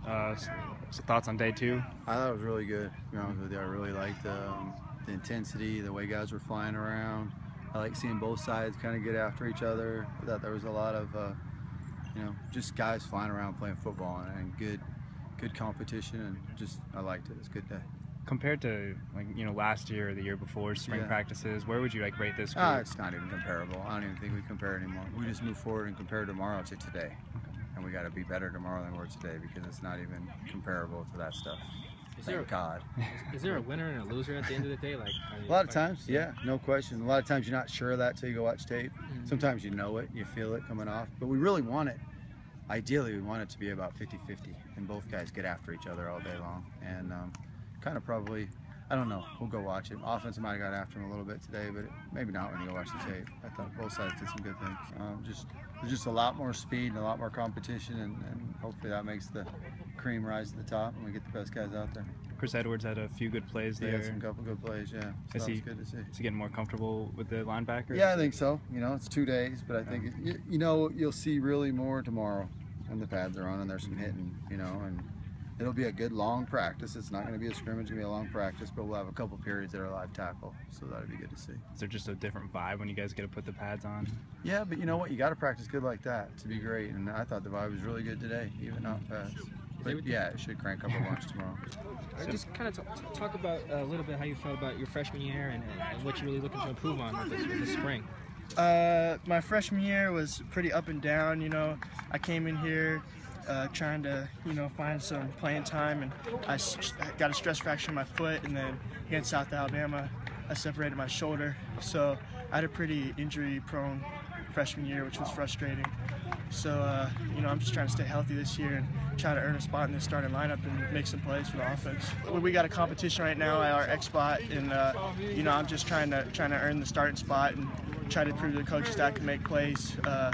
Thoughts on day 2? I thought it was really good, to be honest with you. I really liked the intensity, the way guys were flying around. I like seeing both sides kind of get after each other. I thought there was a lot of, just guys flying around playing football and good competition, and just I liked it. It was a good day. Compared to last year or the year before spring practices, where would you rate this group? It's not even comparable. I don't even think we compare anymore. We just move forward and compare tomorrow to today, and we got to be better tomorrow than we were today, because it's not even comparable to that stuff. Thank God. Is there a winner and a loser at the end of the day? A lot of times, yeah, no question. A lot of times you're not sure of that till you go watch tape. Sometimes you know it, you feel it coming off, but we really want it. Ideally, we want it to be about 50-50, and both guys get after each other all day long. And kind of probably, I don't know, we'll go watch it. Offense might have got after him a little bit today, but maybe not when you go watch the tape. I thought both sides did some good things. There's just a lot more speed and a lot more competition, and hopefully that makes the cream rise to the top and we get the best guys out there. Chris Edwards had a few good plays there. He had some couple good plays, yeah. So that was good to see. Is he getting more comfortable with the linebacker? Yeah, I think so. It's 2 days, but I think you'll see really more tomorrow when the pads are on and there's some hitting, and it'll be a good long practice. It's not going to be a scrimmage, it's going to be a long practice, but we'll have a couple periods that are live tackle, so that'll be good to see. Is there just a different vibe when you guys get to put the pads on? Yeah, but you know what? You got to practice good like that to be great, and I thought the vibe was really good today, even not pads. But yeah, it should crank up a bunch tomorrow. Just kind of talk about a little bit how you felt about your freshman year and what you're really looking to improve on this spring. My freshman year was pretty up and down. I came in here trying to find some playing time, and I got a stress fracture in my foot, and then against South Alabama I separated my shoulder, so I had a pretty injury prone freshman year, which was frustrating. So I'm just trying to stay healthy this year and try to earn a spot in the starting lineup and make some plays for the offense. We got a competition right now at our X spot, and I'm just trying to earn the starting spot and try to prove to the coaches that I can make plays. A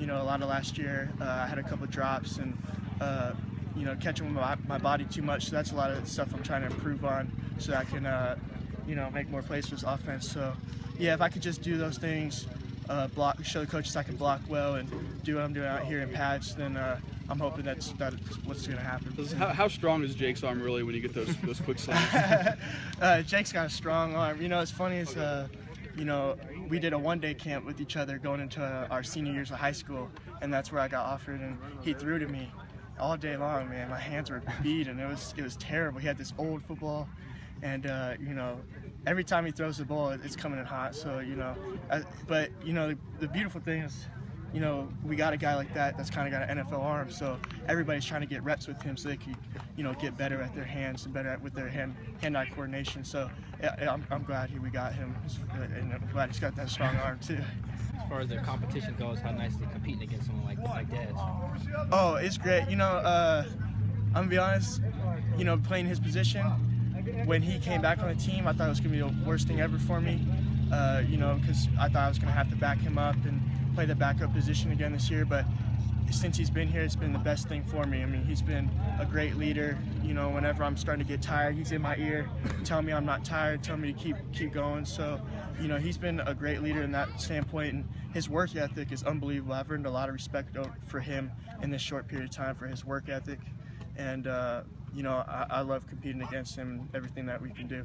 lot of last year I had a couple of drops and catching my body too much. So that's a lot of the stuff I'm trying to improve on, so that I can make more plays for this offense. So yeah, if I could just do those things, show the coaches I can block well and do what I'm doing out here in pads, then I'm hoping that's what's going to happen. How strong is Jake's arm really when you get those quick slams? Jake's got a strong arm. It's funny is we did a one-day camp with each other going into our senior years of high school, and that's where I got offered, and he threw to me all day long, man. My hands were beat, and it was terrible. He had this old football, and every time he throws the ball, it's coming in hot. So but the beautiful thing is, we got a guy like that's kind of got an NFL arm, so everybody's trying to get reps with him so they can, get better at their hands and better with their hand-eye coordination. So I'm glad we got him, and I'm glad he's got that strong arm too. As far as their competition goes, how nice is it competing against someone like Dez? Oh, it's great. I'm gonna be honest. Playing his position, when he came back on the team, I thought it was gonna be the worst thing ever for me. Because I thought I was gonna have to back him up and play the backup position again this year. But since he's been here, it's been the best thing for me. I mean, he's been a great leader. Whenever I'm starting to get tired, he's in my ear, telling me I'm not tired, telling me to keep going. So, he's been a great leader in that standpoint, and his work ethic is unbelievable. I've earned a lot of respect for him in this short period of time for his work ethic, and I love competing against him and everything that we can do.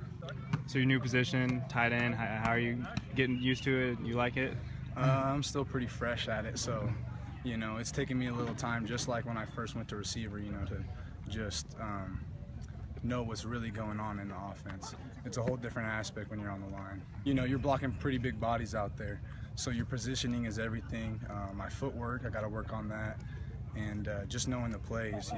So your new position, tight end, how are you getting used to it? You like it? I'm still pretty fresh at it, so it's taken me a little time, just like when I first went to receiver, to just know what's really going on in the offense. It's a whole different aspect when you're on the line. You're blocking pretty big bodies out there, so your positioning is everything. My footwork, I got to work on that, and just knowing the plays.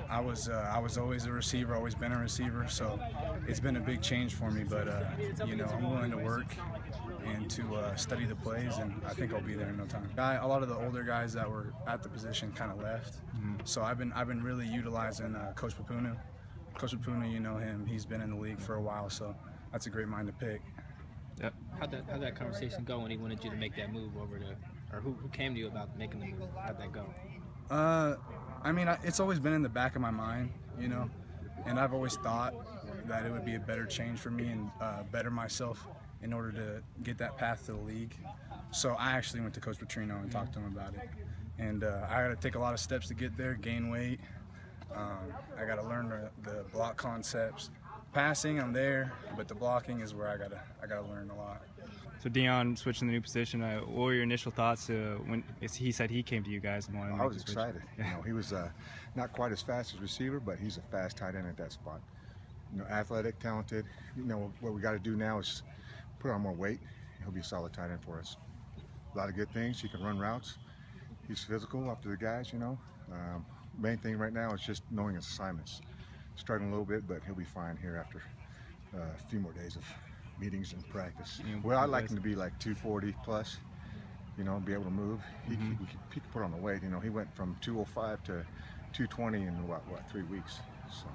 I was always a receiver, always been a receiver, so it's been a big change for me. But I'm willing to work and to study the plays, and I think I'll be there in no time. A lot of the older guys that were at the position kind of left, so I've been really utilizing Coach Pupunu. Coach Pupunu, you know him. He's been in the league for a while, so that's a great mind to pick. Yep. How'd that conversation go when he wanted you to make that move over to, or who came to you about making the move? How'd that go? I mean, it's always been in the back of my mind, and I've always thought that it would be a better change for me and better myself in order to get that path to the league. So I actually went to Coach Petrino and talked to him about it. And I had to take a lot of steps to get there, gain weight, I got to learn the block concepts. Passing, I'm there, but the blocking is where I gotta learn a lot. So Deon switching the new position. What were your initial thoughts when he said he came to you guys and wanted to I make was the switch? excited. You know, he was not quite as fast as receiver, but he's a fast tight end at that spot. You know, athletic, talented. You know, what we got to do now is put on more weight. He'll be a solid tight end for us. A lot of good things. He can run routes. He's physical up to the guys, you know. Main thing right now is just knowing his assignments. Struggling a little bit, but he'll be fine here after a few more days of meetings and practice. Well, I'd like him to be like 240 plus, you know, be able to move. He can put on the weight. You know, he went from 205 to 220 in what 3 weeks. So.